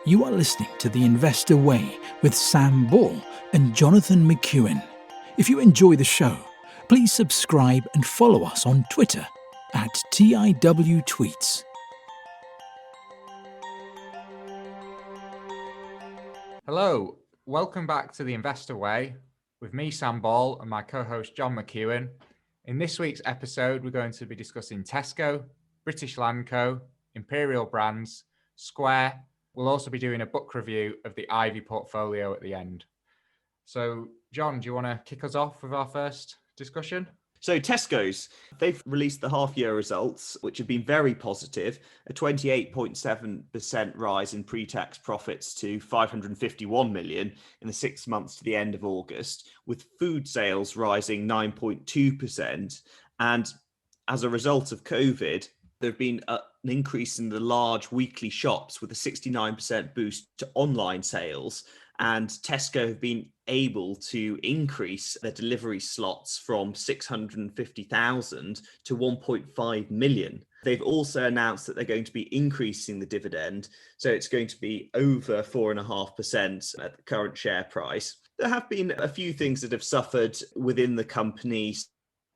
You are listening to The Investor Way with Sam Ball and Jonathan McEwen. If you enjoy the show, please subscribe and follow us on Twitter at TIW Tweets. Hello, welcome back to The Investor Way with me, Sam Ball, and my co-host, John McEwen. In this week's episode, we're going to be discussing Tesco, British Land Co, Imperial Brands, Square. We'll also be doing a book review of the Ivy portfolio at the end. So, John, do you want to kick us off with our first discussion? So Tesco's, they've released the half-year results, which have been very positive, a 28.7% rise in pre-tax profits to 551 million in the 6 months to the end of August, with food sales rising 9.2%. And as a result of COVID, there have been an increase in the large weekly shops with a 69% boost to online sales. And Tesco have been able to increase their delivery slots from 650,000 to 1.5 million. They've also announced that they're going to be increasing the dividend. So it's going to be over 4.5% at the current share price. There have been a few things that have suffered within the company,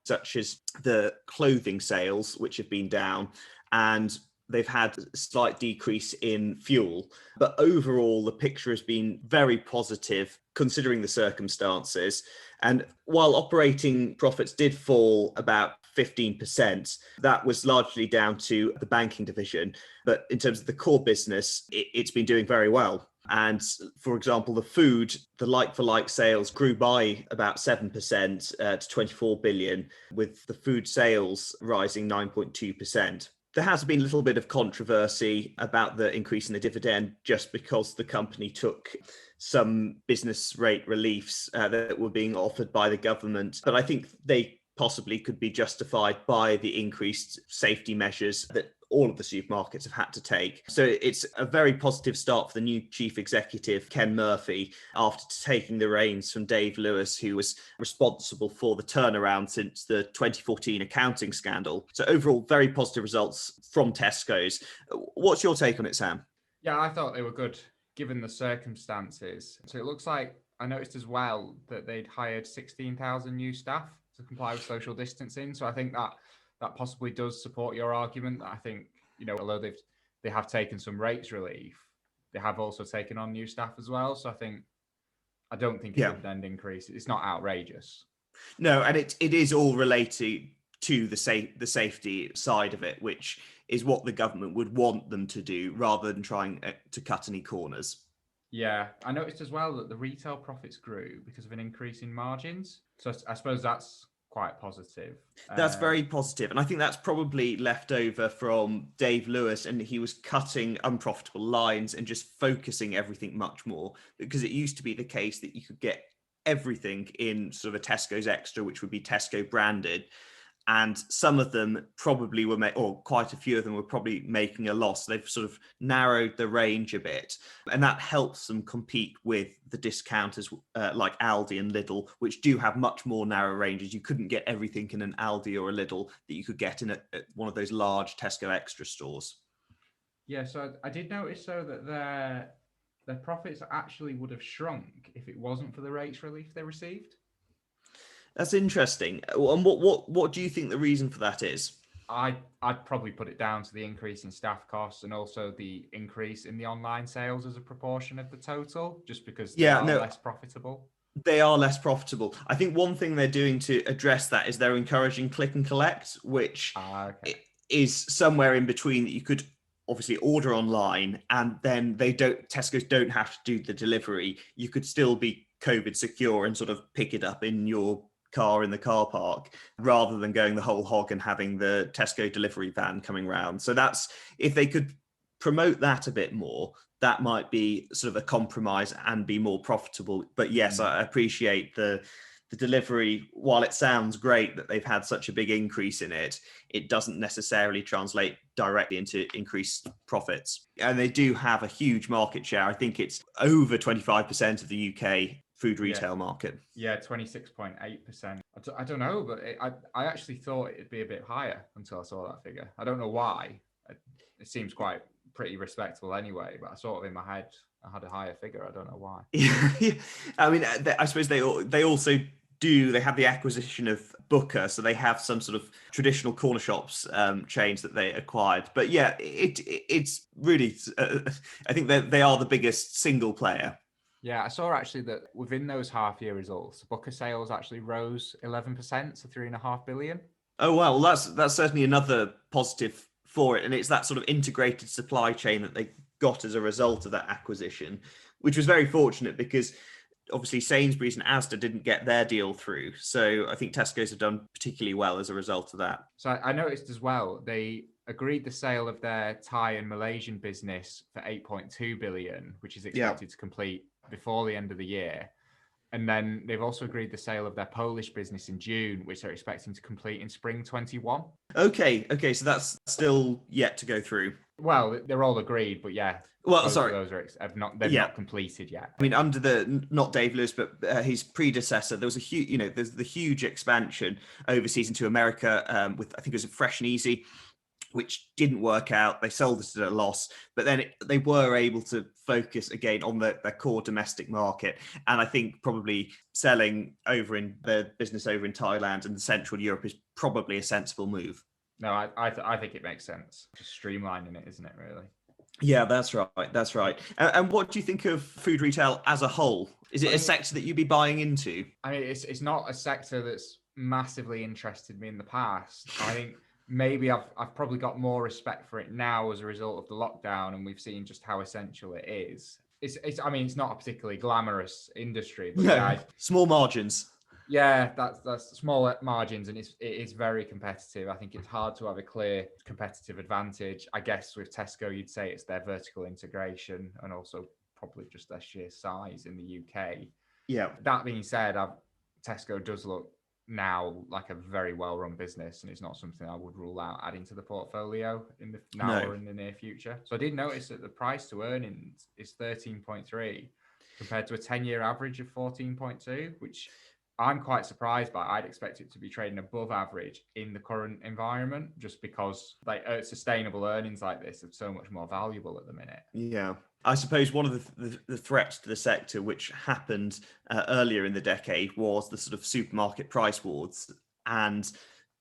such as the clothing sales, which have been down, and they've had a slight decrease in fuel. But overall, the picture has been very positive considering the circumstances. And while operating profits did fall about 15%, that was largely down to the banking division. But in terms of the core business, it's been doing very well. And for example, the like-for-like sales grew by about 7% to 24 billion, with the food sales rising 9.2%. There has been a little bit of controversy about the increase in the dividend just because the company took some business rate reliefs that were being offered by the government. But I think they possibly could be justified by the increased safety measures that all of the supermarkets have had to take. So it's a very positive start for the new chief executive, Ken Murphy, after taking the reins from Dave Lewis, who was responsible for the turnaround since the 2014 accounting scandal. So overall, very positive results from Tesco's. What's your take on it, Sam? Yeah, I thought they were good given the circumstances. So it looks like I noticed as well that they'd hired 16,000 new staff to comply with social distancing. So I think that possibly does support your argument. I think, although they have taken some rates relief, they have also taken on new staff as well. So I don't think a dividend increase, it's not outrageous. No, and it is all related to the safety side of it, which is what the government would want them to do rather than trying to cut any corners. Yeah, I noticed as well that the retail profits grew because of an increase in margins. So I suppose that's quite positive. That's very positive. And I think that's probably left over from Dave Lewis, and he was cutting unprofitable lines and just focusing everything much more, because it used to be the case that you could get everything in sort of a Tesco's Extra, which would be Tesco branded. And some of them probably were, or quite a few of them were probably making a loss. They've sort of narrowed the range a bit, and that helps them compete with the discounters like Aldi and Lidl, which do have much more narrow ranges. You couldn't get everything in an Aldi or a Lidl that you could get in one of those large Tesco Extra stores. Yeah, so I did notice though that their profits actually would have shrunk if it wasn't for the rates relief they received. That's interesting. And what do you think the reason for that is? I'd probably put it down to the increase in staff costs and also the increase in the online sales as a proportion of the total, just because they are less profitable. They are less profitable. I think one thing they're doing to address that is they're encouraging click and collect, which is somewhere in between that you could obviously order online and then Tesco's don't have to do the delivery. You could still be COVID secure and sort of pick it up in your car in the car park rather than going the whole hog and having the Tesco delivery van coming round. So that's, if they could promote that a bit more, that might be sort of a compromise and be more profitable. But yes, I appreciate the delivery. While it sounds great that they've had such a big increase in it, it doesn't necessarily translate directly into increased profits. And they do have a huge market share. I think it's over 25% of the UK food retail market. Yeah, 26.8%. I don't know, but I actually thought it'd be a bit higher until I saw that figure. I don't know why. It seems quite pretty respectable anyway. But I sort of in my head, I had a higher figure. I don't know why. Yeah, I mean, I suppose they also do. They have the acquisition of Booker, so they have some sort of traditional corner shops chains that they acquired. But yeah, it's really. I think they are the biggest single player. Yeah, I saw actually that within those half-year results, Booker sales actually rose 11%, so 3.5 billion. Oh wow, well that's certainly another positive for it, and it's that sort of integrated supply chain that they got as a result of that acquisition, which was very fortunate because obviously Sainsbury's and Asda didn't get their deal through, so I think Tesco's have done particularly well as a result of that. So I noticed as well, they agreed the sale of their Thai and Malaysian business for 8.2 billion, which is expected to complete before the end of the year. And then they've also agreed the sale of their Polish business in June, which they're expecting to complete in spring 21. Okay, so that's still yet to go through. Well, they're all agreed, but yeah. Well, both sorry, of those they've not completed yet. I mean, under the not Dave Lewis, but his predecessor, there was a huge, there's the huge expansion overseas into America with I think it was a Fresh and Easy, which didn't work out. They sold it at a loss, but then they were able to focus again on their core domestic market. And I think probably selling over in their business over in Thailand and Central Europe is probably a sensible move. No, I think it makes sense. Just streamlining it, isn't it, really? Yeah, that's right. That's right. And what do you think of food retail as a whole? Is it a sector that you'd be buying into? I mean, it's not a sector that's massively interested me in the past. I think maybe I've probably got more respect for it now as a result of the lockdown, and we've seen just how essential it is. I mean, it's not a particularly glamorous industry, but yeah, small margins. Yeah, that's small margins, and it is very competitive. I think it's hard to have a clear competitive advantage. I guess with Tesco, you'd say it's their vertical integration and also probably just their sheer size in the UK. Yeah. That being said, Tesco does look now like a very well-run business, and it's not something I would rule out adding to the portfolio or in the near future. So I did notice that the price to earnings is 13.3 compared to a 10-year average of 14.2, which I'm quite surprised by. I'd expect it to be trading above average in the current environment, just because sustainable earnings like this are so much more valuable at the minute. Yeah. I suppose one of the threats to the sector, which happened earlier in the decade, was the sort of supermarket price wars and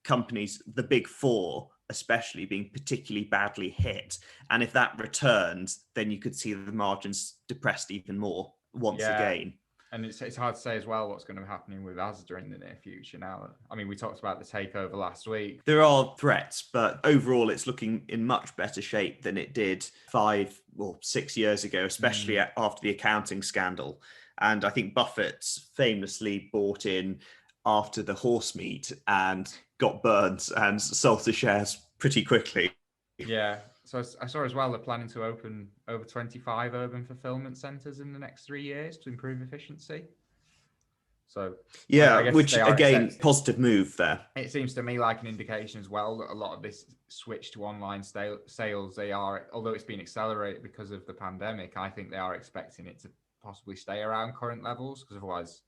companies, the big four especially, being particularly badly hit. And if that returned, then you could see the margins depressed even more once again. And it's hard to say as well what's going to be happening with Asda in the near future now. I mean, we talked about the takeover last week. There are threats, but overall it's looking in much better shape than it did 5 or 6 years ago, especially after the accounting scandal. And I think Buffett famously bought in after the horse meat and got burnt and sold the shares pretty quickly. Yeah. So I saw as well they're planning to open over 25 urban fulfillment centres in the next 3 years to improve efficiency. So yeah, which again, positive move there. It seems to me like an indication as well that a lot of this switch to online sales, they are, although it's been accelerated because of the pandemic, I think they are expecting it to possibly stay around current levels, because otherwise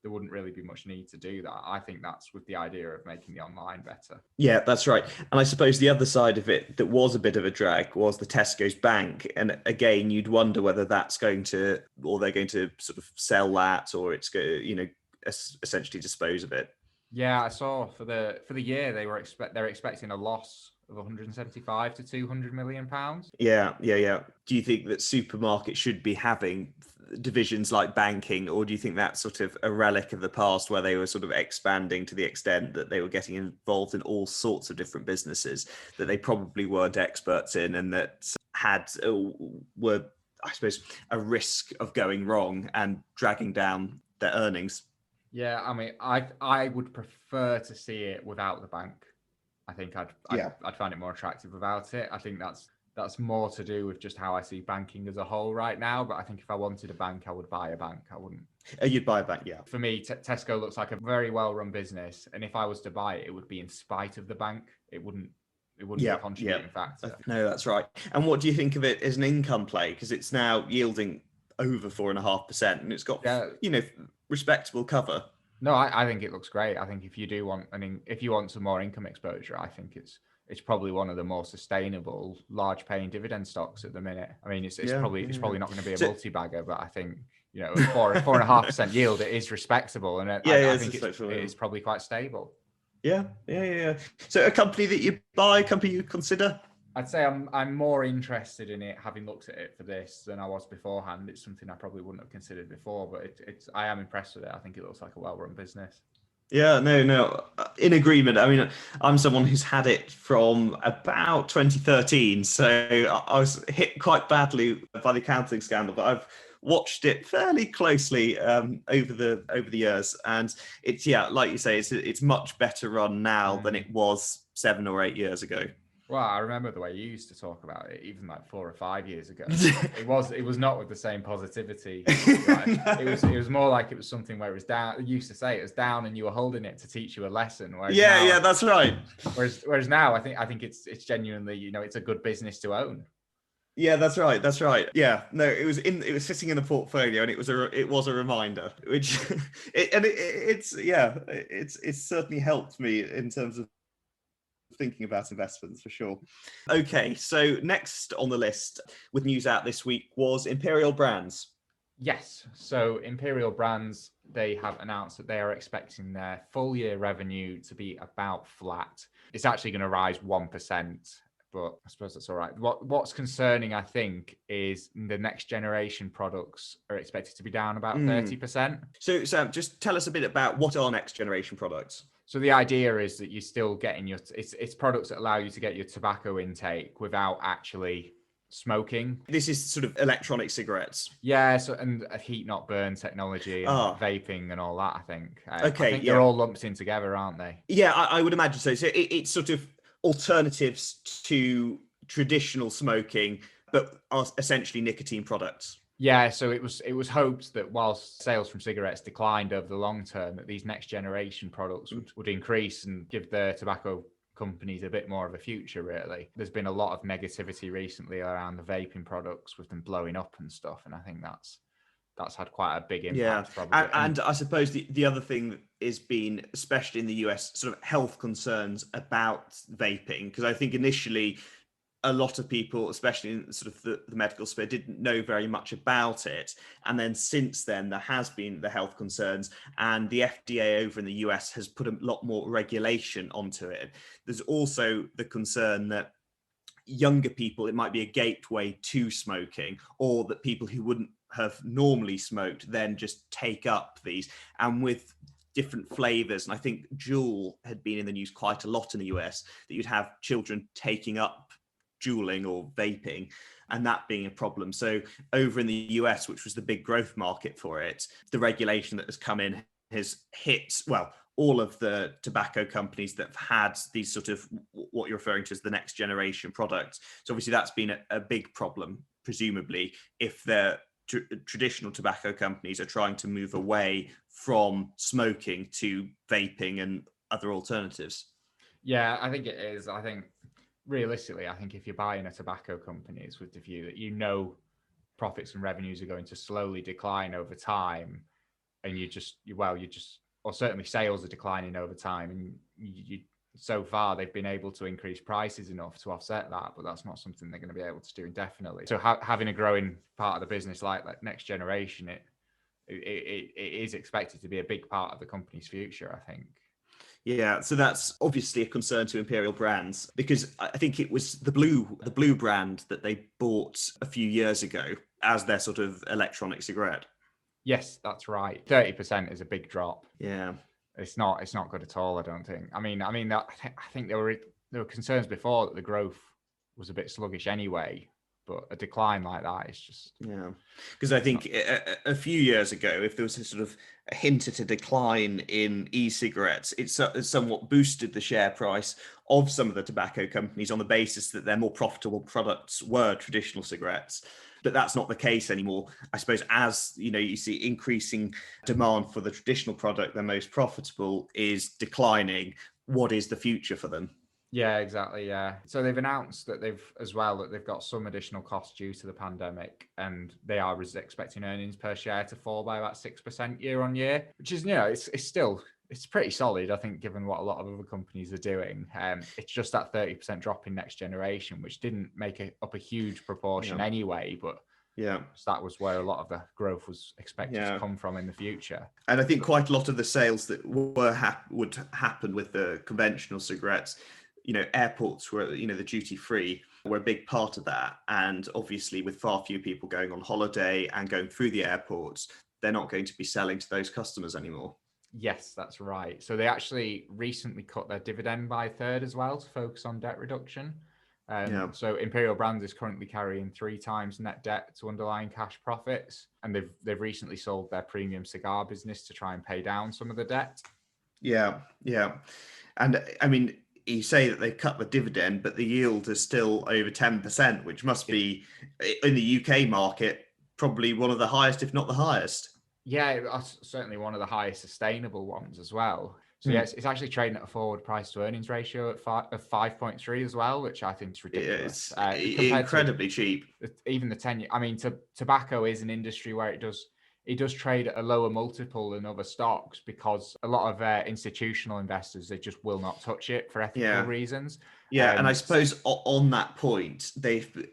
there wouldn't really be much need to do that. I think that's with the idea of making the online better. Yeah, that's right. And I suppose the other side of it that was a bit of a drag was the Tesco's bank. And again, you'd wonder whether that's going to, or they're going to sort of sell that, or it's going to, essentially dispose of it. Yeah, I saw for the year they're expecting a loss of 175 to 200 million pounds. Yeah. Do you think that supermarkets should be having divisions like banking, or do you think that's sort of a relic of the past where they were sort of expanding to the extent that they were getting involved in all sorts of different businesses that they probably weren't experts in, and that were, I suppose, a risk of going wrong and dragging down their earnings? Yeah, I mean, I would prefer to see it without the bank. I think I'd find it more attractive without it. I think that's more to do with just how I see banking as a whole right now. But I think if I wanted a bank, I would buy a bank. I wouldn't. You'd buy a bank, yeah. For me, Tesco looks like a very well-run business, and if I was to buy it, it would be in spite of the bank. It wouldn't be a contributing factor. No, that's right. And what do you think of it as an income play? Because it's now yielding over 4.5%, and it's got respectable cover. No, I think it looks great. I think if you do want if you want some more income exposure, I think it's it's probably one of the more sustainable, large paying dividend stocks at the minute. I mean, it's Yeah, probably yeah, it's probably not going to be a So- multi-bagger, but I think, you know, a 4.5% yield, it is respectable, and I it's think respectable, it's probably quite stable. Yeah. So a company that you buy, a company you consider? I'd say I'm more interested in it, having looked at it for this, than I was beforehand. It's something I probably wouldn't have considered before, but I am impressed with it. I think it looks like a well-run business. Yeah, no, in agreement. I mean, I'm someone who's had it from about 2013, so I was hit quite badly by the accounting scandal, but I've watched it fairly closely over the years, and it's, yeah, like you say, it's much better run now than it was 7 or 8 years ago. Well, I remember the way you used to talk about it, even like 4 or 5 years ago. It was not with the same positivity. It was more like it was something where it was down. You used to say it was down, and you were holding it to teach you a lesson. Whereas now, that's right. Whereas now, I think it's genuinely, you know, it's a good business to own. Yeah, that's right. That's right. Yeah, no, it was sitting in the portfolio, and it was a reminder, which it's certainly helped me in terms of thinking about investments for sure. Okay, so next on the list with news out this week was Imperial Brands. Yes. So Imperial Brands, they have announced that they are expecting their full year revenue to be about flat. It's actually going to rise 1%, but I suppose that's all right. What's concerning, I think, is the next generation products are expected to be down about 30%. So Sam, just tell us a bit about what are next generation products. So the idea is that you're still getting it's products that allow you to get your tobacco intake without actually smoking. This is sort of electronic cigarettes. Yeah, so and a heat not burn technology and vaping and all that, I think. I think they're all lumped in together, aren't they? Yeah, I would imagine so. So it's sort of alternatives to traditional smoking, but are essentially nicotine products. Yeah, so it was hoped that whilst sales from cigarettes declined over the long term, that these next generation products would increase and give the tobacco companies a bit more of a future, really. There's been a lot of negativity recently around the vaping products with them blowing up and stuff, and I think that's had quite a big impact, probably. And I suppose the other thing is been, especially in the US, sort of health concerns about vaping, because I think initially a lot of people, especially in sort of the medical sphere, didn't know very much about it. And then since then, there has been the health concerns, and the FDA over in the US has put a lot more regulation onto it. There's also the concern that younger people, it might be a gateway to smoking, or that people who wouldn't have normally smoked then just take up these. And with different flavors, and I think Juul had been in the news quite a lot in the US, that you'd have children taking up juuling or vaping, and that being a problem. So over in the US, which was the big growth market for it, the regulation that has come in has hit, well, all of the tobacco companies that have had these sort of what you're referring to as the next generation products. So obviously that's been a big problem, presumably, if the traditional tobacco companies are trying to move away from smoking to vaping and other alternatives. Yeah, I think it is. I think realistically, I think if you're buying a tobacco company, it's with the view that, you know, profits and revenues are going to slowly decline over time, and or certainly sales are declining over time, and you so far they've been able to increase prices enough to offset that, but that's not something they're going to be able to do indefinitely. So having a growing part of the business like next generation, it is expected to be a big part of the company's future, I think. Yeah, so that's obviously a concern to Imperial Brands, because I think it was the blue brand that they bought a few years ago as their sort of electronic cigarette. Yes, that's right. 30% is a big drop. Yeah, it's not good at all, I don't think. I think there were concerns before that the growth was a bit sluggish anyway, but a decline like that is just... Yeah, because I think a few years ago, if there was a sort of a hint at a decline in e-cigarettes, it somewhat boosted the share price of some of the tobacco companies on the basis that their more profitable products were traditional cigarettes. But that's not the case anymore. I suppose, as you know, you see increasing demand for the traditional product, their most profitable is declining. What is the future for them? Yeah, exactly. Yeah. So they've announced that they've got some additional costs due to the pandemic, and they are expecting earnings per share to fall by about 6% year on year, which is, you know, it's still It's pretty solid, I think, given what a lot of other companies are doing. It's just that 30% drop in next generation, which didn't make up a huge proportion anyway, but that was where a lot of the growth was expected to come from in the future. And I think quite a lot of the sales that would happen with the conventional cigarettes, airports were, the duty free were a big part of that. And obviously with far fewer people going on holiday and going through the airports, they're not going to be selling to those customers anymore. Yes, that's right. So they actually recently cut their dividend by a third as well to focus on debt reduction. So Imperial Brands is currently carrying 3 times net debt to underlying cash profits, and they've recently sold their premium cigar business to try and pay down some of the debt. Yeah. And I mean, you say that they've cut the dividend, but the yield is still over 10%, which must be, in the UK market, probably one of the highest, if not the highest. Yeah, that's certainly one of the highest sustainable ones as well. So yes, it's actually trading at a forward price to earnings ratio of 5.3 as well, which I think is ridiculous. It's incredibly cheap. Even the 10-year. I mean, tobacco is an industry where it does trade at a lower multiple than other stocks because a lot of institutional investors, they just will not touch it for ethical reasons. Yeah, and I suppose on that point,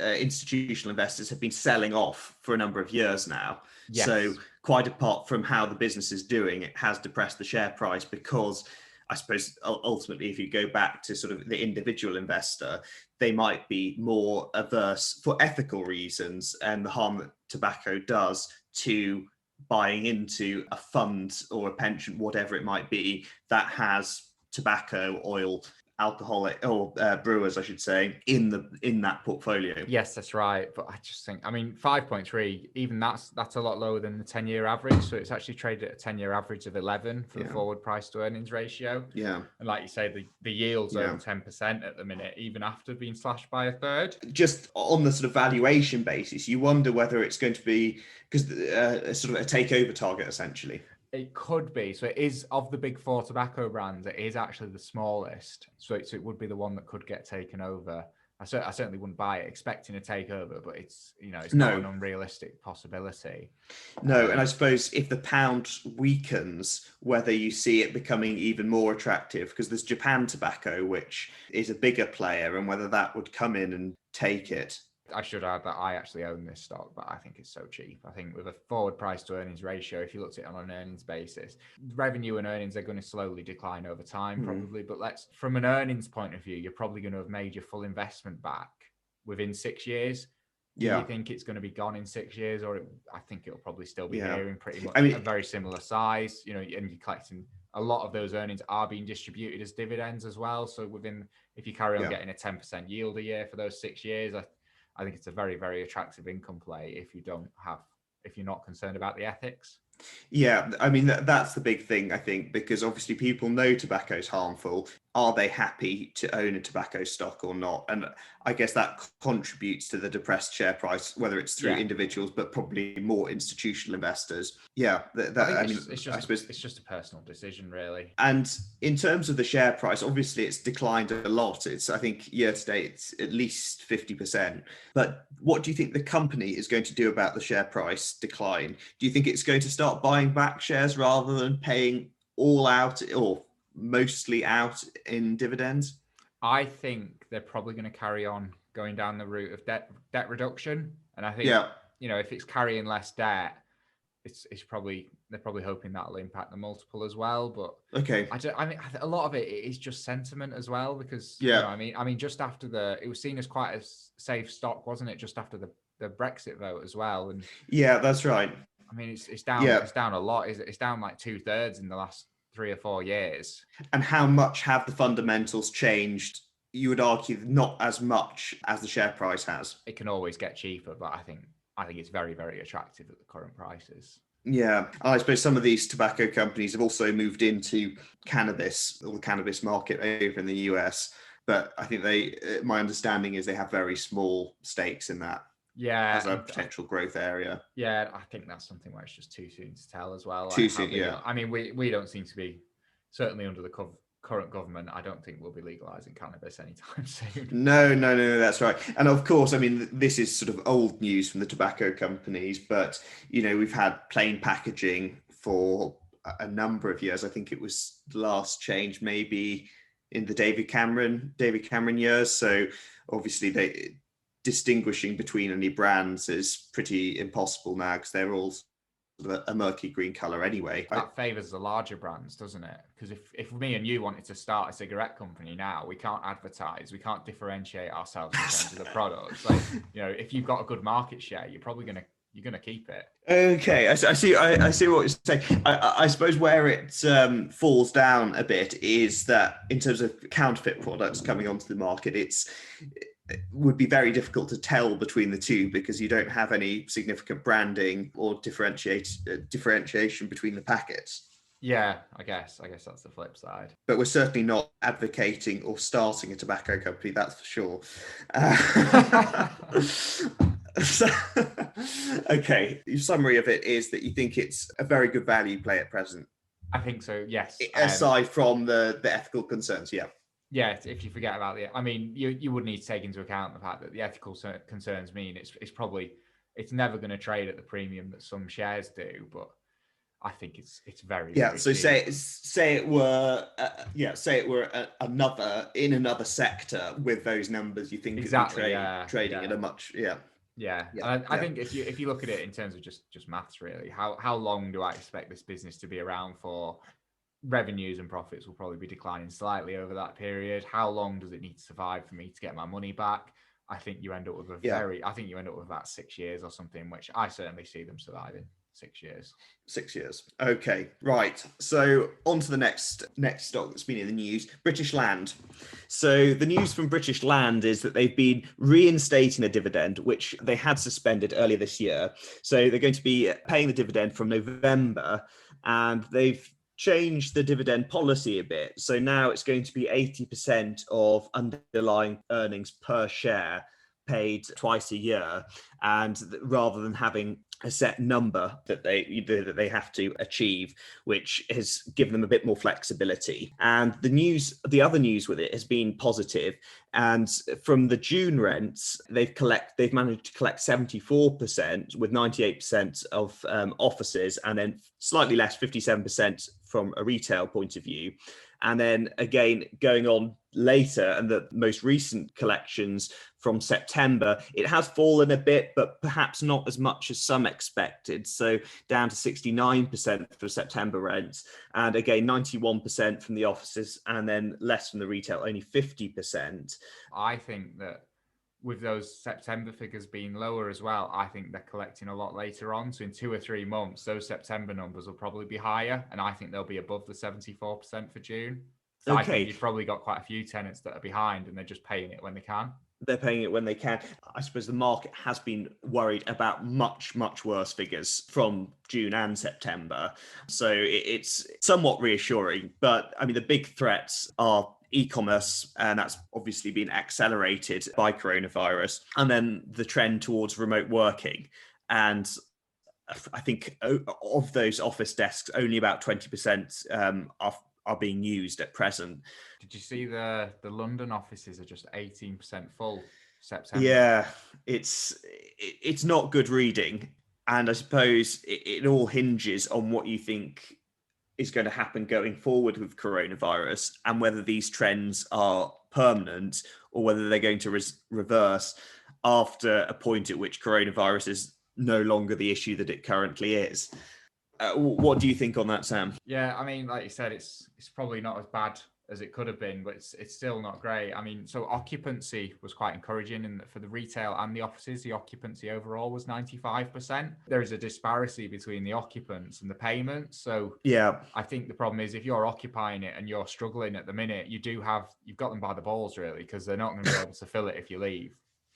institutional investors have been selling off for a number of years now. Yes. So quite apart from how the business is doing, it has depressed the share price because I suppose ultimately, if you go back to sort of the individual investor, they might be more averse for ethical reasons and the harm that tobacco does to buying into a fund or a pension, whatever it might be, that has tobacco, oil, alcoholic or brewers, I should say, in that portfolio. Yes, that's right. But I just think, 5.3, even that's a lot lower than the 10-year average. So it's actually traded at a 10-year average of 11 for the forward price to earnings ratio. Yeah. And like you say, the yield's over 10% at the minute, even after being slashed by a third. Just on the sort of valuation basis, you wonder whether it's going to be because sort of a takeover target, essentially. It could be. So it is, of the big 4 tobacco brands, it is actually the smallest. So it would be the one that could get taken over. I certainly wouldn't buy it expecting a takeover, but it's not an unrealistic possibility. No, and I suppose if the pound weakens, whether you see it becoming even more attractive, because there's Japan Tobacco, which is a bigger player, and whether that would come in and take it. I should add that I actually own this stock, but I think it's so cheap. I think with a forward price to earnings ratio, if you looked at it on an earnings basis, revenue and earnings are going to slowly decline over time, probably. But from an earnings point of view, you're probably going to have made your full investment back within 6 years. Do you think it's going to be gone in 6 years, or I think it'll probably still be here in pretty much a very similar size, and you're collecting a lot of those earnings are being distributed as dividends as well. So if you carry on getting a 10% yield a year for those 6 years, I think it's a very, very attractive income play if you're not concerned about the ethics. Yeah, I mean, that's the big thing, I think, because obviously people know tobacco is harmful. Are they happy to own a tobacco stock or not? And I guess that contributes to the depressed share price, whether it's through individuals, but probably more institutional investors. Yeah, it's just a personal decision, really. And in terms of the share price, obviously it's declined a lot. I think year to date, it's at least 50%. But what do you think the company is going to do about the share price decline? Do you think it's going to start buying back shares rather than paying all out or mostly out in dividends? I think they're probably going to carry on going down the route of debt reduction. And I think, if it's carrying less debt, they're probably hoping that'll impact the multiple as well. But a lot of it is just sentiment as well, because just after it was seen as quite a safe stock, wasn't it? Just after the Brexit vote as well. And yeah, that's right. I mean, it's down. It's down a lot. It's down like 2/3 in the last 3 or 4 years. And how much have the fundamentals changed? You would argue not as much as the share price has. It can always get cheaper, but I think it's very, very attractive at the current prices. Yeah, I suppose some of these tobacco companies have also moved into cannabis, or the cannabis market over in the US. But I think my understanding is they have very small stakes in that. Yeah, as a potential growth area. Yeah, I think that's something where it's just too soon to tell as well. Too soon, yeah. I mean, we don't seem to be, certainly under the current government, I don't think we'll be legalizing cannabis anytime soon. No, that's right. And of course, I mean, this is sort of old news from the tobacco companies, but we've had plain packaging for a number of years. I think it was last changed maybe in the David Cameron years. So obviously they distinguishing between any brands is pretty impossible now because they're all a murky green color anyway. That favors the larger brands, doesn't it? Because if me and you wanted to start a cigarette company now, we can't advertise, we can't differentiate ourselves in terms of the products. Like, if you've got a good market share, you're probably gonna keep it. Okay, I see what you're saying. I suppose where it falls down a bit is that in terms of counterfeit products coming onto the market, it would be very difficult to tell between the two because you don't have any significant branding or differentiation between the packets. Yeah, I guess that's the flip side. But we're certainly not advocating or starting a tobacco company, that's for sure. Okay, your summary of it is that you think it's a very good value play at present. I think so, yes. Aside from the ethical concerns, yeah. Yeah, if you forget about you would need to take into account the fact that the ethical concerns mean it's never going to trade at the premium that some shares do, but I think it's very So cheap. say it were another sector with those numbers, you think exactly it'd be trading at a much And I think if you look at it in terms of just maths, really, how long do I expect this business to be around for? Revenues and profits will probably be declining slightly over that period. How long does it need to survive for me to get my money back? I think you end up with about 6 years or something, which I certainly see them surviving. 6 years. 6 years. Okay, right. So on to the next stock that's been in the news, British Land. So the news from British Land is that they've been reinstating a dividend, which they had suspended earlier this year. So they're going to be paying the dividend from November, and they've changed the dividend policy a bit. So now it's going to be 80% of underlying earnings per share paid twice a year, and rather than having a set number that they have to achieve, which has given them a bit more flexibility. And the other news with it has been positive. And from the June rents, they've managed to collect 74%, with 98% of offices, and then slightly less, 57% from a retail point of view. And then again, going on later, and the most recent collections from September, it has fallen a bit, but perhaps not as much as some expected. So down to 69% for September rents, and again, 91% from the offices, and then less from the retail, only 50%. I think that with those September figures being lower as well, I think they're collecting a lot later on. So in 2 or 3 months, those September numbers will probably be higher, and I think they'll be above the 74% for June. So okay. I think you've probably got quite a few tenants that are behind, and they're just paying it when they can. They're paying it when they can. I suppose the market has been worried about much, much worse figures from June and September. So it's somewhat reassuring. But I mean, the big threats are e-commerce, and that's obviously been accelerated by coronavirus, and then the trend towards remote working. And I think of those office desks, only about 20% are being used at present. Did you see the London offices are just 18% full September? Yeah, it's not good reading. And I suppose it all hinges on what you think is going to happen going forward with coronavirus, and whether these trends are permanent or whether they're going to reverse after a point at which coronavirus is no longer the issue that it currently is. What do you think on that, Sam? Yeah, I mean, like you said, it's probably not as bad as it could have been, but it's still not great. I mean, so occupancy was quite encouraging, and for the retail and the offices, the occupancy overall was 95%. There is a disparity between the occupants and the payments. So yeah, I think the problem is if you're occupying it and you're struggling at the minute, you've got them by the balls, really, because they're not going to be able to fill it if you leave.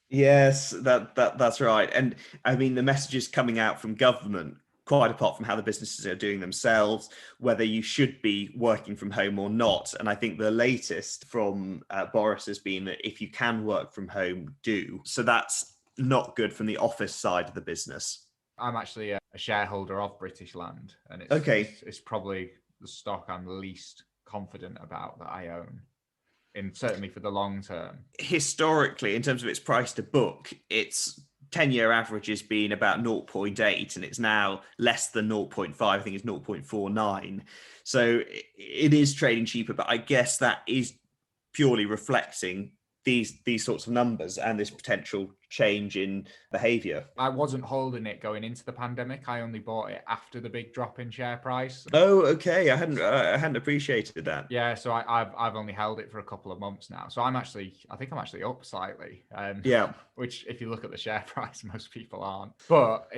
Yes, that's right. And I mean, the messages coming out from government, quite apart from how the businesses are doing themselves, whether you should be working from home or not. And I think the latest from Boris has been that if you can work from home, do. So that's not good from the office side of the business. I'm actually a shareholder of British Land, and it's probably the stock I'm least confident about that I own, certainly for the long term. Historically, in terms of its price to book, it's 10-year average has been about 0.8 and it's now less than 0.5. I think it's 0.49. So it is trading cheaper, but I guess that is purely reflecting these sorts of numbers and this potential change in behavior. I wasn't holding it going into the pandemic. I only bought it after the big drop in share price. Oh, okay. I hadn't appreciated that. Yeah, so I've only held it for a couple of months now. So I think I'm actually up slightly. Yeah. Which, if you look at the share price, most people aren't. But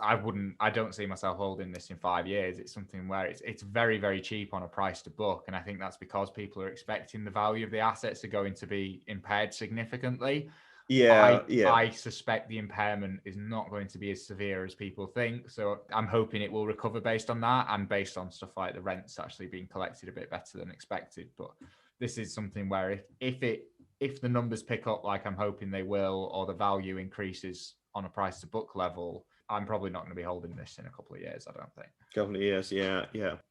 I don't see myself holding this in 5 years. It's something where it's very, very cheap on a price to book, and I think that's because people are expecting the value of the assets are going to be impaired significantly. I suspect the impairment is not going to be as severe as people think. So I'm hoping it will recover based on that, and based on stuff like the rents actually being collected a bit better than expected. But this is something where if the numbers pick up like I'm hoping they will, or the value increases on a price to book level, I'm probably not going to be holding this in a couple of years, I don't think. Couple of years, yeah.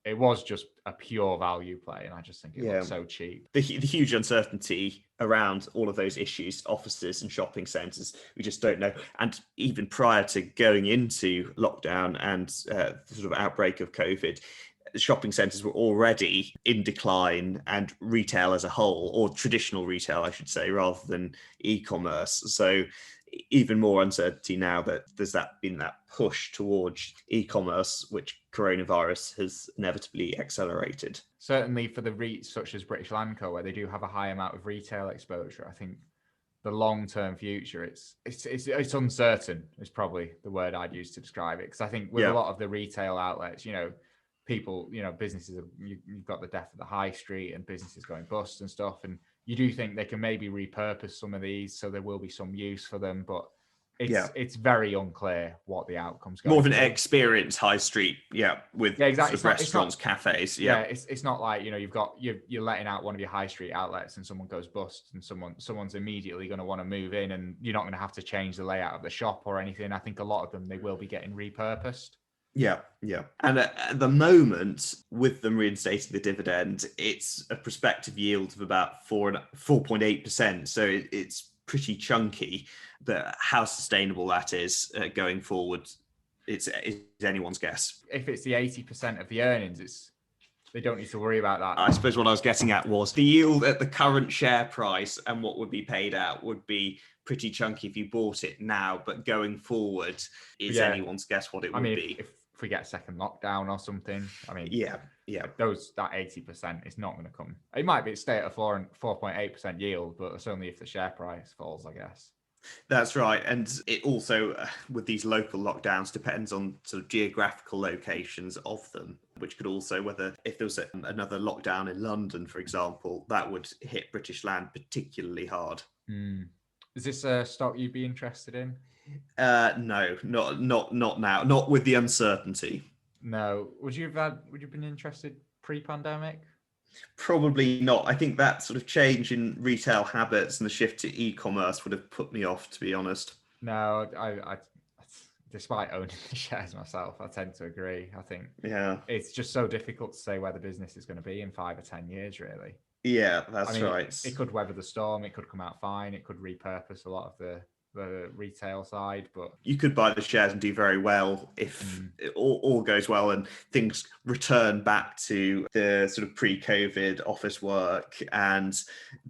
It was just a pure value play, and I just think it looks so cheap. The huge uncertainty around all of those issues, offices and shopping centres, we just don't know. And even prior to going into lockdown and the sort of outbreak of COVID, shopping centres were already in decline, and retail as a whole, or traditional retail, I should say, rather than e-commerce. So even more uncertainty now that there's been that push towards e-commerce, which coronavirus has inevitably accelerated. Certainly for the REITs such as British Land Co, where they do have a high amount of retail exposure, I think the long-term future, it's uncertain is probably the word I'd use to describe it. Because I think with a lot of the retail outlets, people, businesses, you've got the death of the high street and businesses going bust and stuff. And you do think they can maybe repurpose some of these, so there will be some use for them, but it's very unclear what the outcome's going to be. More of an experience high street, with exactly. Sort of restaurants, cafes. It's not like you're letting out one of your high street outlets and someone goes bust and someone's immediately going to want to move in, and you're not going to have to change the layout of the shop or anything. I think a lot of them, they will be getting repurposed. Yeah. And at the moment, with them reinstating the dividend, it's a prospective yield of about 4.8%. So it's pretty chunky. But how sustainable that is going forward, it's anyone's guess. If it's the 80% of the earnings, they don't need to worry about that. I suppose what I was getting at was the yield at the current share price and what would be paid out would be pretty chunky if you bought it now, but going forward is anyone's guess what it would be. If we get a second lockdown or something, that 80% is not going to come. It might stay at a 4.8% yield, but it's only if the share price falls, I guess. That's right. And it also, with these local lockdowns, depends on sort of geographical locations of them, which could also, if there was another lockdown in London, for example, that would hit British Land particularly hard. Is this a stock you'd be interested in? No, not now. Not with the uncertainty. No. Would you have been interested pre-pandemic? Probably not. I think that sort of change in retail habits and the shift to e-commerce would have put me off, to be honest. No, I despite owning the shares myself, I tend to agree. I think it's just so difficult to say where the business is going to be in 5 or 10 years, really. Yeah, that's right. It could weather the storm. It could come out fine. It could repurpose a lot of the retail side, but you could buy the shares and do very well if it all goes well and things return back to the sort of pre-COVID office work and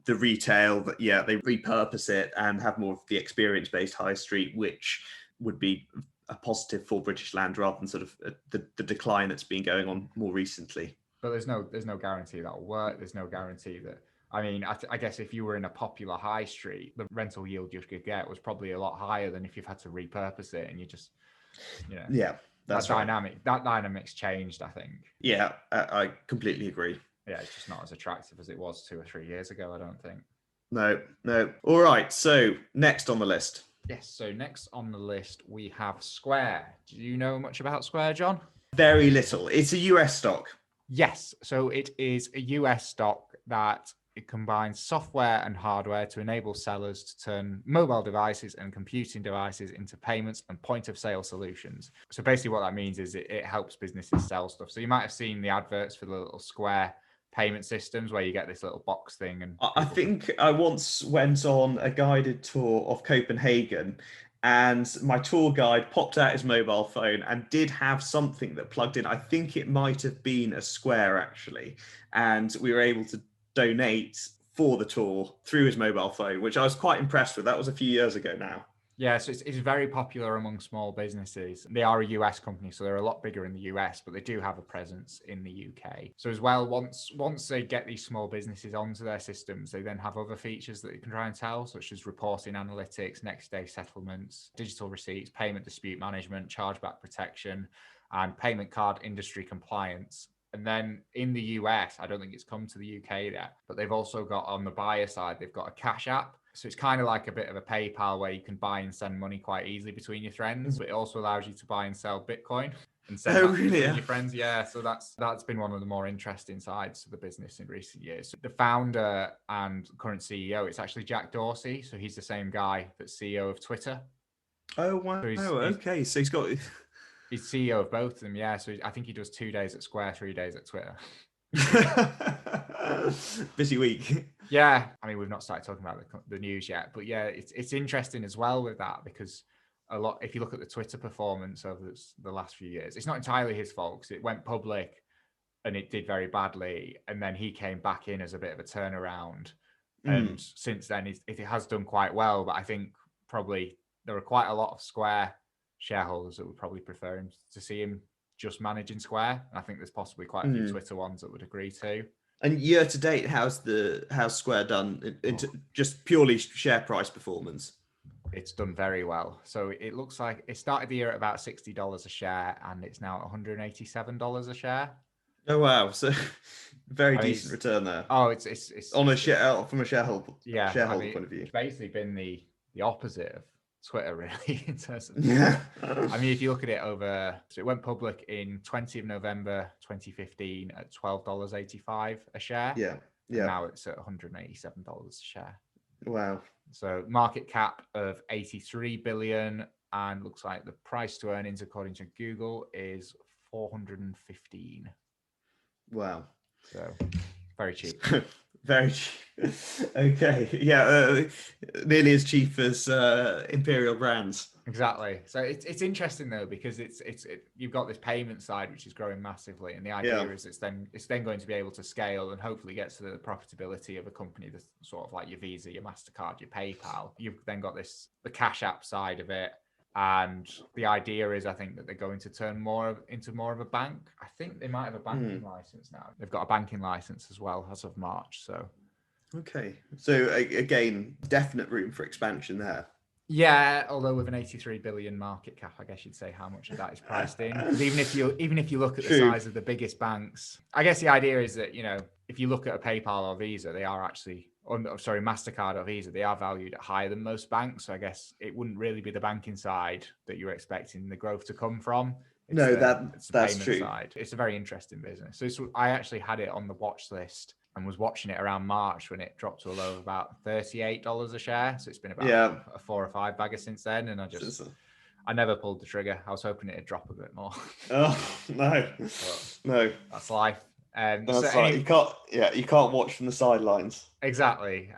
the retail that they repurpose it and have more of the experience-based high street, which would be a positive for British Land rather than sort of the decline that's been going on more recently. But there's no guarantee that'll work. There's no guarantee that. I guess if you were in a popular high street, the rental yield you could get was probably a lot higher than if you've had to repurpose it and you just, that's that dynamic's changed, I think. Yeah, I completely agree. Yeah, it's just not as attractive as it was 2 or 3 years ago, I don't think. No. All right, so next on the list. Yes, so next on the list, we have Square. Do you know much about Square, John? Very little. It's a US stock. Yes, so it is a US stock that it combines software and hardware to enable sellers to turn mobile devices and computing devices into payments and point-of-sale solutions. So basically what that means is it helps businesses sell stuff. So you might have seen the adverts for the little Square payment systems where you get this little box thing. And I think I once went on a guided tour of Copenhagen, and my tour guide popped out his mobile phone and did have something that plugged in. I think it might have been a Square actually, and we were able to donate for the tour through his mobile phone, which I was quite impressed with. That was a few years ago now. Yeah, so it's very popular among small businesses. They are a US company, so they're a lot bigger in the US, but they do have a presence in the UK. So as well, once they get these small businesses onto their systems, they then have other features that you can try and tell, such as reporting analytics, next day settlements, digital receipts, payment dispute management, chargeback protection, and payment card industry compliance. And then in the US, I don't think it's come to the UK yet, but they've also got on the buyer side, they've got a cash app. So it's kind of like a bit of a PayPal where you can buy and send money quite easily between your friends, but it also allows you to buy and sell Bitcoin and send that between your friends. Yeah, so that's been one of the more interesting sides to the business in recent years. So the founder and current CEO, it's actually Jack Dorsey. So he's the same guy that's CEO of Twitter. Oh, wow. So okay. So he's CEO of both of them. Yeah. So I think he does 2 days at Square, 3 days at Twitter. Busy week. Yeah, I mean, we've not started talking about the news yet, but yeah, it's interesting as well with that, because if you look at the Twitter performance over the last few years, it's not entirely his fault, because it went public and it did very badly, and then he came back in as a bit of a turnaround, and since then it has done quite well. But I think probably there are quite a lot of Square shareholders that would probably prefer him to see him just managing Square. I think there's possibly quite a few Twitter ones that would agree too. And year to date, how's Square done into just purely share price performance? It's done very well. So it looks like it started the year at about $60 a share, and it's now at $187 a share. Oh wow! So very decent return there. Oh, it's on from a shareholder point of view. It's basically been the opposite of Twitter, really, in terms of I mean, if you look at it over, so it went public in 20th of November 2015 at $12.85 a share. Yeah. And now it's at $187 a share. Wow. So market cap of 83 billion, and looks like the price to earnings according to Google is 415. Wow. So very cheap. Very cheap. Okay. Yeah. Nearly as cheap as Imperial Brands. Exactly. So it's interesting though, because you've got this payment side which is growing massively, and the idea is it's then going to be able to scale and hopefully get to the profitability of a company that's sort of like your Visa, your MasterCard, your PayPal. You've then got the Cash App side of it. And the idea is, I think, that they're going to turn into more of a bank. I think they might have a banking license now. They've got a banking license as well as of March. So, okay. So again, definite room for expansion there. Yeah, although with an 83 billion market cap, I guess you'd say how much of that is priced in. Because even if you look at the size of the biggest banks, I guess the idea is that, if you look at a PayPal or Visa, they are actually, MasterCard or Visa, they are valued at higher than most banks. So I guess it wouldn't really be the banking side that you're expecting the growth to come from. It's the payment true. side. It's a very interesting business. So I actually had it on the watch list and was watching it around March when it dropped to a low of about $38 a share. So it's been about a 4 or 5 bagger since then. And I never pulled the trigger. I was hoping it'd drop a bit more. Oh, no. No. That's life. You can't watch from the sidelines. Exactly.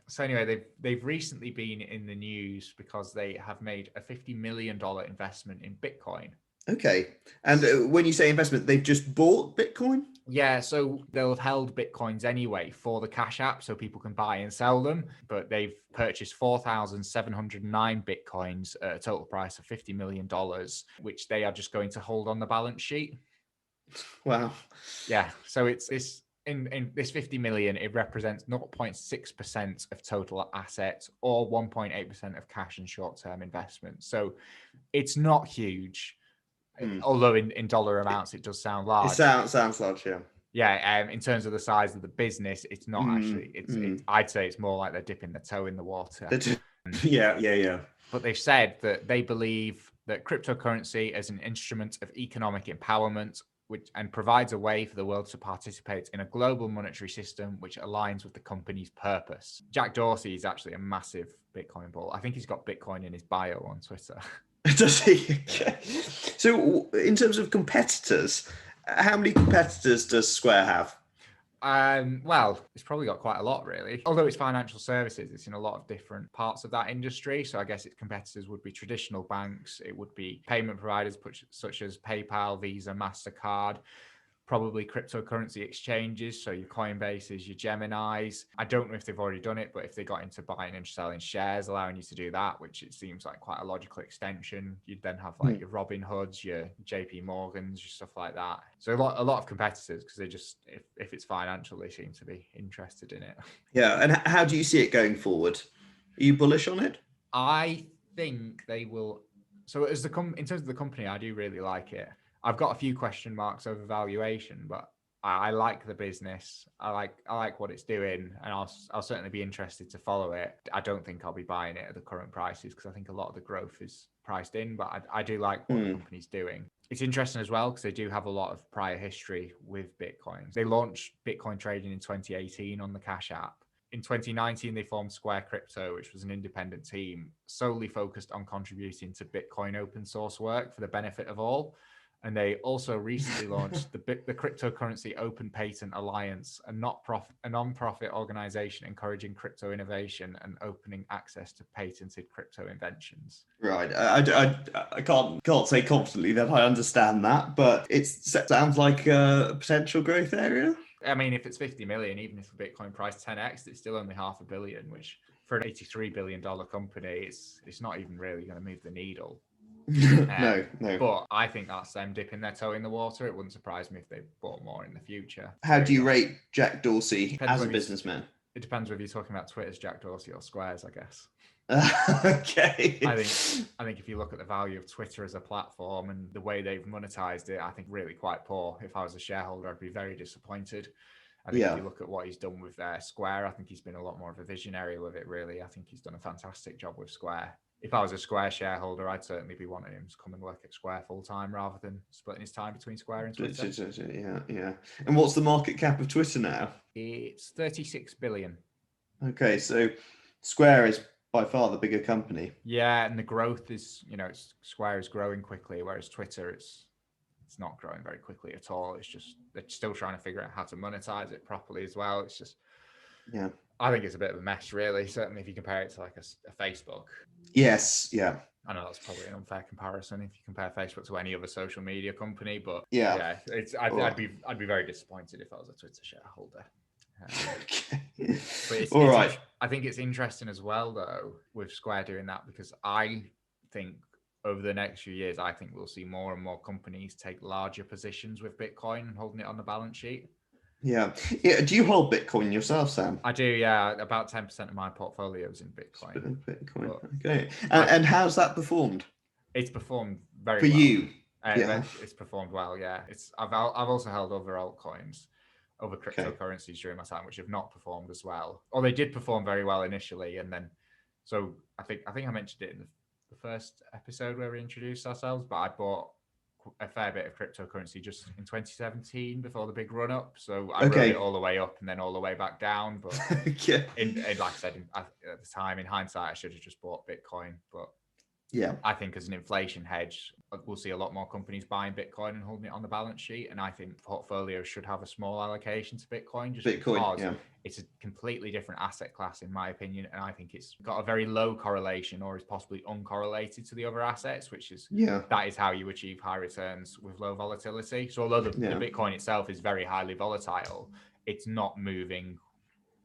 So anyway, they've recently been in the news because they have made a $50 million investment in Bitcoin. Okay. And when you say investment, they've just bought Bitcoin? Yeah, so they'll have held Bitcoins anyway for the Cash App so people can buy and sell them. But they've purchased 4,709 Bitcoins at a total price of $50 million, which they are just going to hold on the balance sheet. Wow. Yeah, so it's in this 50 million, it represents 0.6% of total assets or 1.8% of cash and short-term investments. So it's not huge. Although in dollar amounts, it does sound large. It sounds large, yeah. Yeah, in terms of the size of the business, it's not actually. I'd say it's more like they're dipping their toe in the water. Yeah. But they've said that they believe that cryptocurrency as an instrument of economic empowerment, and provides a way for the world to participate in a global monetary system which aligns with the company's purpose. Jack Dorsey is actually a massive Bitcoin bull. I think he's got Bitcoin in his bio on Twitter. Does he? Okay. So in terms of competitors, how many competitors does Square have? Well, it's probably got quite a lot, really. Although it's financial services, it's in a lot of different parts of that industry. So I guess its competitors would be traditional banks. It would be payment providers such as PayPal, Visa, MasterCard, probably cryptocurrency exchanges. So your Coinbases, your Geminis. I don't know if they've already done it, but if they got into buying and selling shares, allowing you to do that, which it seems like quite a logical extension, you'd then have like your Robin Hoods, your JP Morgans, your stuff like that. So a lot of competitors, because they just, if it's financial, they seem to be interested in it. Yeah. And how do you see it going forward? Are you bullish on it? I think they will. So in terms of the company, I do really like it. I've got a few question marks over valuation, but I like the business. I like what it's doing, and I'll certainly be interested to follow it. I don't think I'll be buying it at the current prices because I think a lot of the growth is priced in, but I do like what the company's doing. It's interesting as well because they do have a lot of prior history with Bitcoin. They launched Bitcoin trading in 2018 on the Cash App. In 2019, they formed Square Crypto, which was an independent team solely focused on contributing to Bitcoin open source work for the benefit of all. And they also recently launched the Cryptocurrency Open Patent Alliance, a non-profit organization encouraging crypto innovation and opening access to patented crypto inventions. Right. I can't say confidently that I understand that, but it sounds like a potential growth area. I mean, if it's 50 million, even if the Bitcoin price 10x, it's still only $500 million, which for an $83 billion company, it's not even really going to move the needle. No. But I think that's them dipping their toe in the water. It wouldn't surprise me if they bought more in the future. How do you rate Jack Dorsey as a businessman? It depends whether you're talking about Twitter's Jack Dorsey or Square's, I guess. Okay. I think if you look at the value of Twitter as a platform and the way they've monetized it, I think really quite poor. If I was a shareholder, I'd be very disappointed. I think if you look at what he's done with Square, I think he's been a lot more of a visionary with it, really. I think he's done a fantastic job with Square. If I was a Square shareholder, I'd certainly be wanting him to come and work at Square full time rather than splitting his time between Square and Twitter. Yeah. And what's the market cap of Twitter now? It's 36 billion. Okay, so Square is by far the bigger company. Yeah, and the growth is, Square is growing quickly, whereas Twitter, it's not growing very quickly at all. It's just they're still trying to figure out how to monetize it properly as well. It's just, I think it's a bit of a mess, really. Certainly, if you compare it to like a Facebook. Yes, yeah. I know that's probably an unfair comparison if you compare Facebook to any other social media company, but I'd be very disappointed if I was a Twitter shareholder. But All right. I think it's interesting as well, though, with Square doing that, because I think over the next few years, I think we'll see more and more companies take larger positions with Bitcoin and holding it on the balance sheet. Yeah. Do you hold Bitcoin yourself, Sam? I do, yeah. About 10% of my portfolio is in Bitcoin. Okay. And how's that performed? It's performed very well. For you? It's performed well, yeah. I've also held other altcoins, other cryptocurrencies during my time, which have not performed as well. Or they did perform very well initially, and then, so I think I mentioned it in the first episode where we introduced ourselves, but I bought a fair bit of cryptocurrency just in 2017 before the big run up. So I rode it all the way up and then all the way back down. But like I said, at the time, in hindsight, I should have just bought Bitcoin. But I think as an inflation hedge, we'll see a lot more companies buying Bitcoin and holding it on the balance sheet. And I think portfolios should have a small allocation to Bitcoin because it's a completely different asset class, in my opinion. And I think it's got a very low correlation or is possibly uncorrelated to the other assets, which is that is how you achieve high returns with low volatility. So although the Bitcoin itself is very highly volatile, it's not moving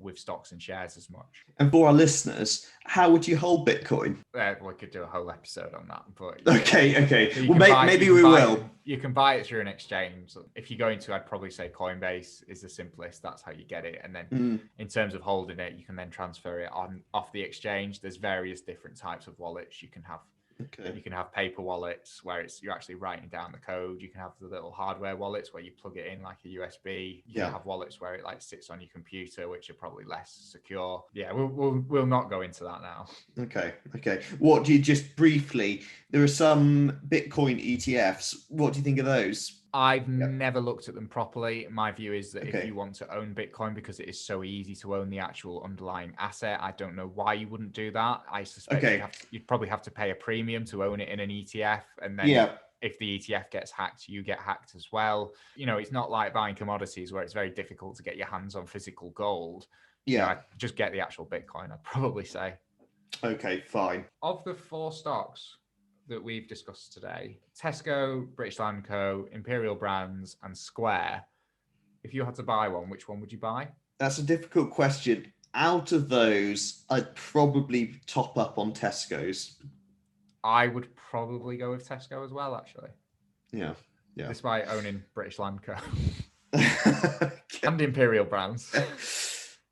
with stocks and shares as much. And for our listeners, how would you hold Bitcoin? We could do a whole episode on that. But okay. So maybe we will. You can buy it through an exchange. If you're going to, I'd probably say Coinbase is the simplest. That's how you get it. And then in terms of holding it, you can then transfer it off the exchange. There's various different types of wallets you can have. You can have paper wallets where you're actually writing down the code. You can have the little hardware wallets where you plug it in like a USB. You can have wallets where it like sits on your computer, which are probably less secure. Yeah, we'll not go into that now. Okay. What do you just briefly? There are some Bitcoin ETFs. What do you think of those? I've never looked at them properly. My view is that if you want to own Bitcoin, because it is so easy to own the actual underlying asset, I don't know why you wouldn't do that. I suspect you'd probably have to pay a premium to own it in an ETF, and then if the ETF gets hacked, you get hacked as well. It's not like buying commodities where it's very difficult to get your hands on physical gold. Yeah. Just get the actual Bitcoin, I'd probably say. Okay, fine. Of the 4 stocks that we've discussed today, Tesco, British Land Co., Imperial Brands, and Square, if you had to buy one, which one would you buy? That's a difficult question. Out of those, I'd probably top up on Tesco's. I would probably go with Tesco as well, actually. Yeah. Despite owning British Land Co. Okay. and Imperial Brands.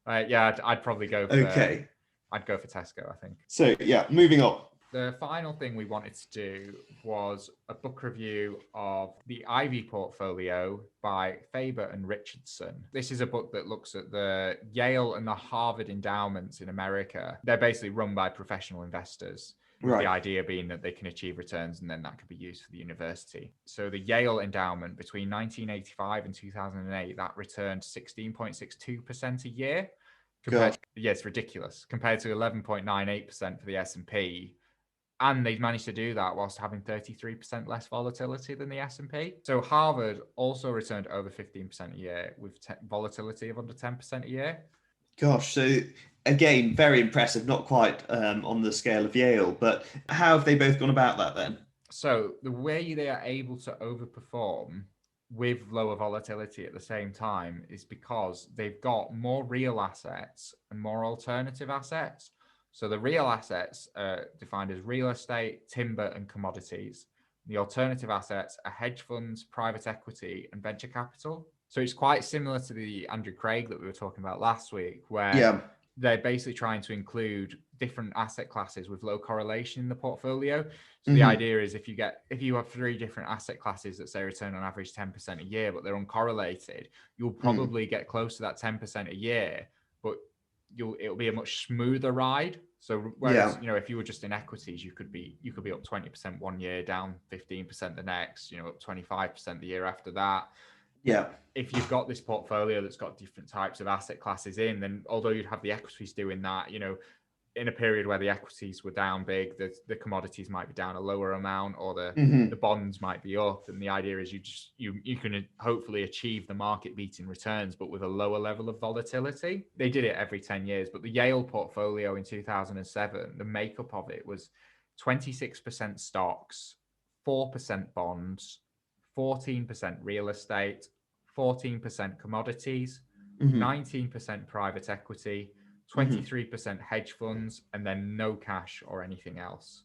I'd probably go for I'd go for Tesco, I think. So yeah, moving on. The final thing we wanted to do was a book review of the Ivy portfolio by Faber and Richardson. This is a book that looks at the Yale and the Harvard endowments in America. They're basically run by professional investors. Right. The idea being that they can achieve returns and then that could be used for the university. So the Yale endowment between 1985 and 2008, that returned 16.62% a year. It's ridiculous. Compared to 11.98% for the S&P. And they've managed to do that whilst having 33% less volatility than the S&P. So Harvard also returned over 15% a year with volatility of under 10% a year. Gosh, so again, very impressive, not quite on the scale of Yale, but how have they both gone about that then? So the way they are able to overperform with lower volatility at the same time is because they've got more real assets and more alternative assets. So the real assets are defined as real estate, timber, and commodities. The alternative assets are hedge funds, private equity, and venture capital. So it's quite similar to the Andrew Craig that we were talking about last week, where they're basically trying to include different asset classes with low correlation in the portfolio. So the idea is if you have 3 different asset classes that say return on average 10% a year, but they're uncorrelated, you'll probably get close to that 10% a year, but it'll be a much smoother ride. So whereas if you were just in equities, you could be up 20% one year, down 15% the next, up 25% the year after that. Yeah. If you've got this portfolio that's got different types of asset classes in, then although you'd have the equities doing that, in a period where the equities were down big, the commodities might be down a lower amount, or the bonds might be up. And the idea is you can hopefully achieve the market beating returns, but with a lower level of volatility. They did it every 10 years, but the Yale portfolio in 2007, the makeup of it was 26% stocks, 4% bonds, 14% real estate, 14% commodities, 19% private equity, 23% hedge funds, and then no cash or anything else.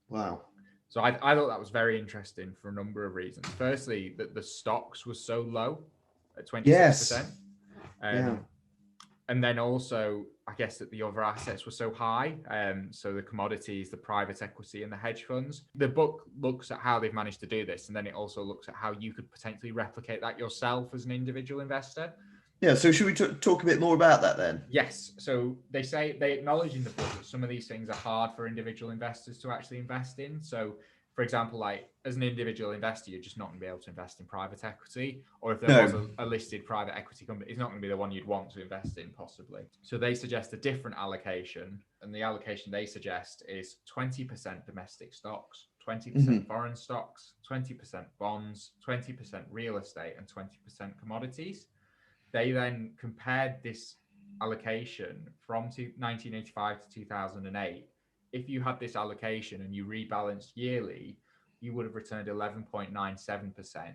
Wow. So I thought that was very interesting for a number of reasons. Firstly, that the stocks was so low at 26%. Yes. And then also, I guess that the other assets were so high. So the commodities, the private equity, and the hedge funds. The book looks at how they've managed to do this. And then it also looks at how you could potentially replicate that yourself as an individual investor. Yeah, so should we talk a bit more about that then? Yes. So they acknowledge in the book that some of these things are hard for individual investors to actually invest in. So, for example, like as an individual investor, you're just not going to be able to invest in private equity. Or if there was a listed private equity company, it's not going to be the one you'd want to invest in, possibly. So they suggest a different allocation. And the allocation they suggest is 20% domestic stocks, 20% foreign stocks, 20% bonds, 20% real estate, and 20% commodities. They then compared this allocation from 1985 to 2008. If you had this allocation and you rebalanced yearly, you would have returned 11.97%,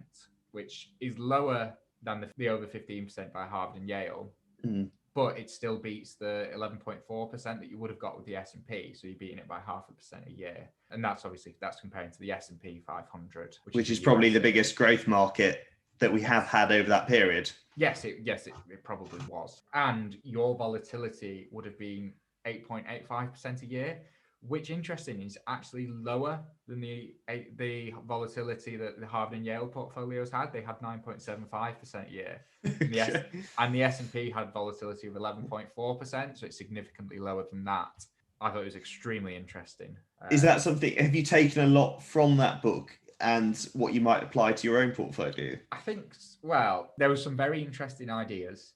which is lower than the over 15% by Harvard and Yale. But it still beats the 11.4% that you would have got with the S&P. So you're beating it by 0.5% a year. And that's comparing to the S&P 500. Which is probably the biggest growth market that we have had over that period. Yes, it probably was. And your volatility would have been 8.85% a year, which, interesting, is actually lower than the volatility that the Harvard and Yale portfolios had. They had 9.75% a year. And the S&P had volatility of 11.4%, so it's significantly lower than that. I thought it was extremely interesting. Is that something, have you taken a lot from that book and what you might apply to your own portfolio? I think, well, there were some very interesting ideas.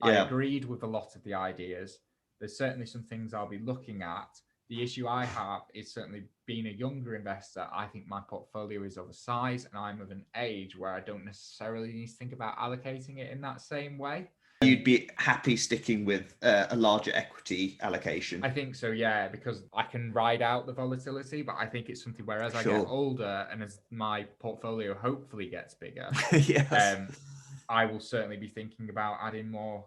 I agreed with a lot of the ideas. There's certainly some things I'll be looking at. The issue I have is certainly being a younger investor. I think my portfolio is of a size and I'm of an age where I don't necessarily need to think about allocating it in that same way. You'd be happy sticking with a larger equity allocation. I think so, yeah, because I can ride out the volatility, but I think it's something where as I Sure. get older and as my portfolio hopefully gets bigger, Yes. I will certainly be thinking about adding more,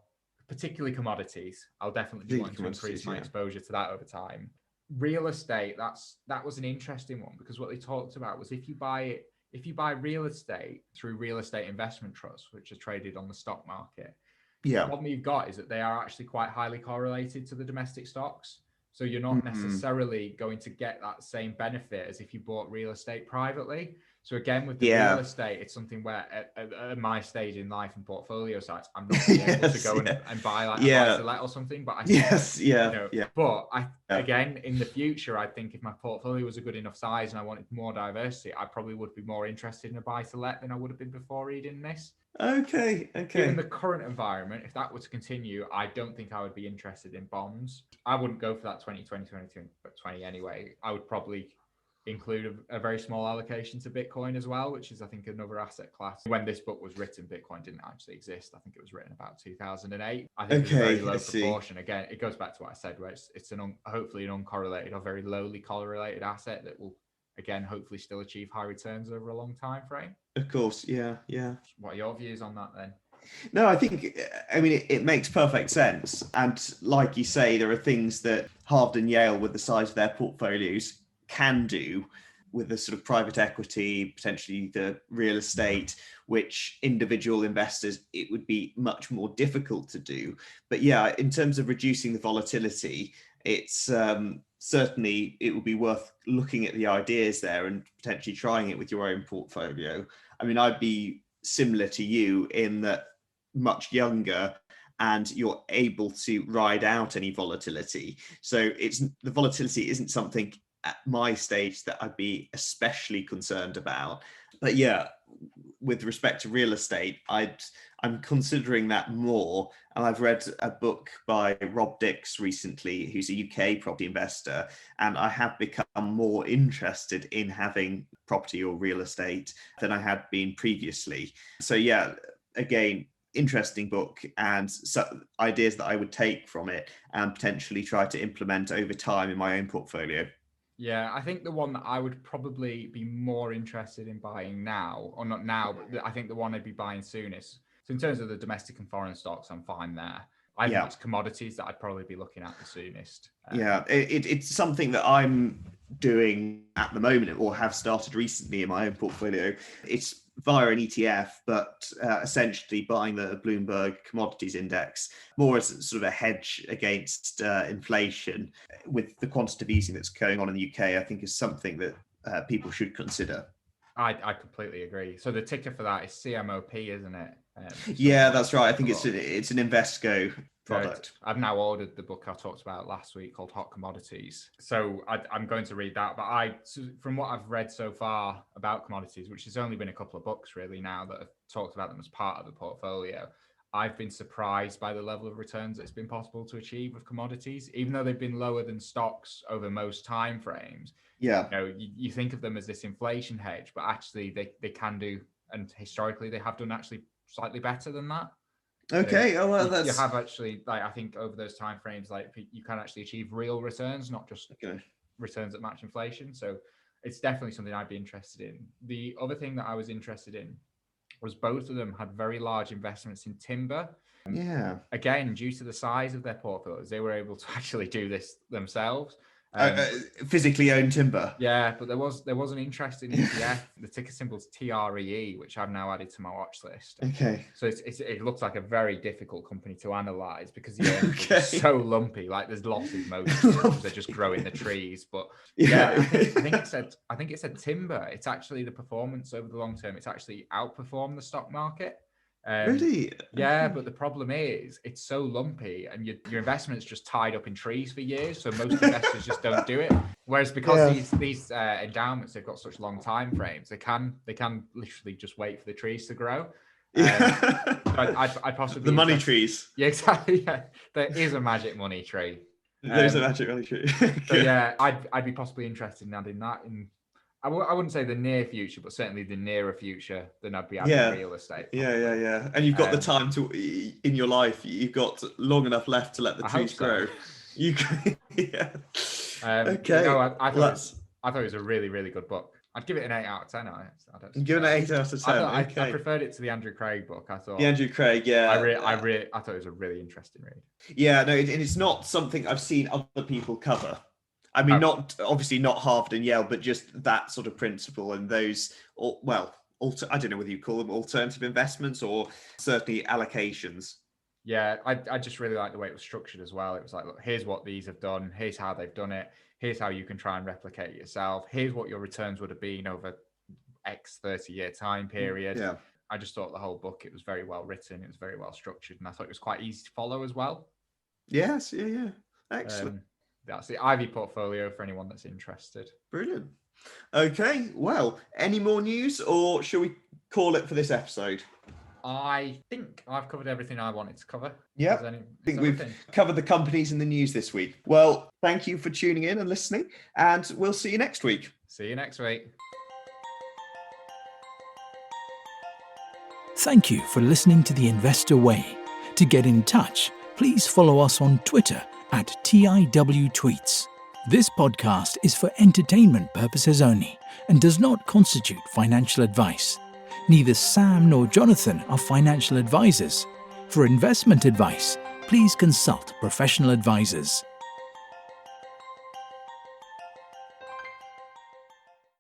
particularly commodities. I'll definitely be wanting to increase my exposure to that over time. Real estate, that was an interesting one, because what they talked about was if you buy real estate through real estate investment trusts, which are traded on the stock market, Yeah. the problem you've got is that they are actually quite highly correlated to the domestic stocks. So you're not necessarily going to get that same benefit as if you bought real estate privately. So again, with the real estate, it's something where at my stage in life and portfolio size, I'm not able to go and buy like a buy-to-let or something. But I think, But again, in the future, I think if my portfolio was a good enough size and I wanted more diversity, I probably would be more interested in a buy-to-let than I would have been before reading this. Okay. Given the current environment, if that were to continue, I don't think I would be interested in bonds. I wouldn't go for that 20 anyway. I would probably include a very small allocation to Bitcoin as well, which is, I think, another asset class. When this book was written, Bitcoin didn't actually exist. I think it was written about 2008. I think it's a very low proportion. Again, it goes back to what I said, where it's hopefully an uncorrelated or very lowly correlated asset that will, again, hopefully still achieve high returns over a long time frame. Of course, yeah. What are your views on that then? No, I think, it makes perfect sense. And like you say, there are things that Harvard and Yale, with the size of their portfolios, can do with the sort of private equity, potentially the real estate, which individual investors, it would be much more difficult to do. But yeah, in terms of reducing the volatility, it's certainly, it would be worth looking at the ideas there and potentially trying it with your own portfolio. I'd be similar to you in that much younger and you're able to ride out any volatility. So the volatility isn't something at my stage that I'd be especially concerned about. But yeah, with respect to real estate, I'm considering that more. And I've read a book by Rob Dix recently, who's a UK property investor, and I have become more interested in having property or real estate than I had been previously. So yeah, again, interesting book, and ideas that I would take from it and potentially try to implement over time in my own portfolio. Yeah, I think the one that I would probably be more interested in buying now, or not now, but I think the one I'd be buying soonest. So in terms of the domestic and foreign stocks, I'm fine there. I think it's commodities that I'd probably be looking at the soonest. It's something that I'm doing at the moment, or have started recently in my own portfolio. It's via an ETF, but essentially buying the Bloomberg Commodities Index more as sort of a hedge against inflation. With the quantitative easing that's going on in the UK, I think is something that people should consider. I completely agree. So the ticker for that is CMOP, isn't it? Yeah, that's right. I think it's an Invesco product. I've now ordered the book I talked about last week called Hot Commodities. So I'm going to read that. But from what I've read so far about commodities, which has only been a couple of books really now that have talked about them as part of the portfolio, I've been surprised by the level of returns that's been possible to achieve with commodities, even though they've been lower than stocks over most time frames. Yeah. You think of them as this inflation hedge, but actually they can do, and historically they have done actually slightly better than that. Okay. You have actually, I think over those time frames, you can actually achieve real returns, not just returns that match inflation. So it's definitely something I'd be interested in. The other thing that I was interested in was both of them had very large investments in timber. Again, due to the size of their portfolios, they were able to actually do this themselves. Physically owned timber. Yeah, but there was an interesting ETF. The ticker symbol is TREE, which I've now added to my watch list. Okay. So it looks like a very difficult company to analyze because the earnings are so lumpy. Like there's losses most because they're just growing the trees. But I think it said timber. It's actually the performance over the long term. It's actually outperformed the stock market. Really? Yeah, but the problem is it's so lumpy and your investment's just tied up in trees for years. So most investors just don't do it. Whereas because these endowments, they've got such long time frames, they can literally just wait for the trees to grow. I'd possibly the money trees. Yeah, exactly. Yeah. There is a magic money tree. Those are actually really true. So yeah, I'd be possibly interested in adding that in. I wouldn't say the near future, but certainly the nearer future. Then I'd be adding real estate. Yeah. And you've got the time to in your life. You've got long enough left to let the trees grow. You can, yeah. Okay. No, I thought it was a really, really good book. I'd give it an 8 out of 10. Give it an 8 out of 10. I preferred it to the Andrew Craig book. I thought the Andrew Craig, yeah. I thought it was a really interesting read. Yeah, no, it's not something I've seen other people cover. I mean, not Harvard and Yale, but just that sort of principle and those, I don't know whether you call them alternative investments or certainly allocations. Yeah, I just really like the way it was structured as well. It was like, look, here's what these have done. Here's how they've done it. Here's how you can try and replicate it yourself. Here's what your returns would have been over X 30-year time period. Yeah. I just thought the whole book, it was very well written. It was very well structured. And I thought it was quite easy to follow as well. Yes. Yeah. Excellent. That's the Ivy portfolio for anyone that's interested. Brilliant. Okay. Well, any more news or shall we call it for this episode? I think I've covered everything I wanted to cover. Yeah, I think we've covered the companies in the news this week. Well, thank you for tuning in and listening, and we'll see you next week. See you next week. Thank you for listening to The Investor Way. To get in touch, please follow us on Twitter at TIWTweets. This podcast is for entertainment purposes only and does not constitute financial advice. Neither Sam nor Jonathan are financial advisors. For investment advice, please consult professional advisors.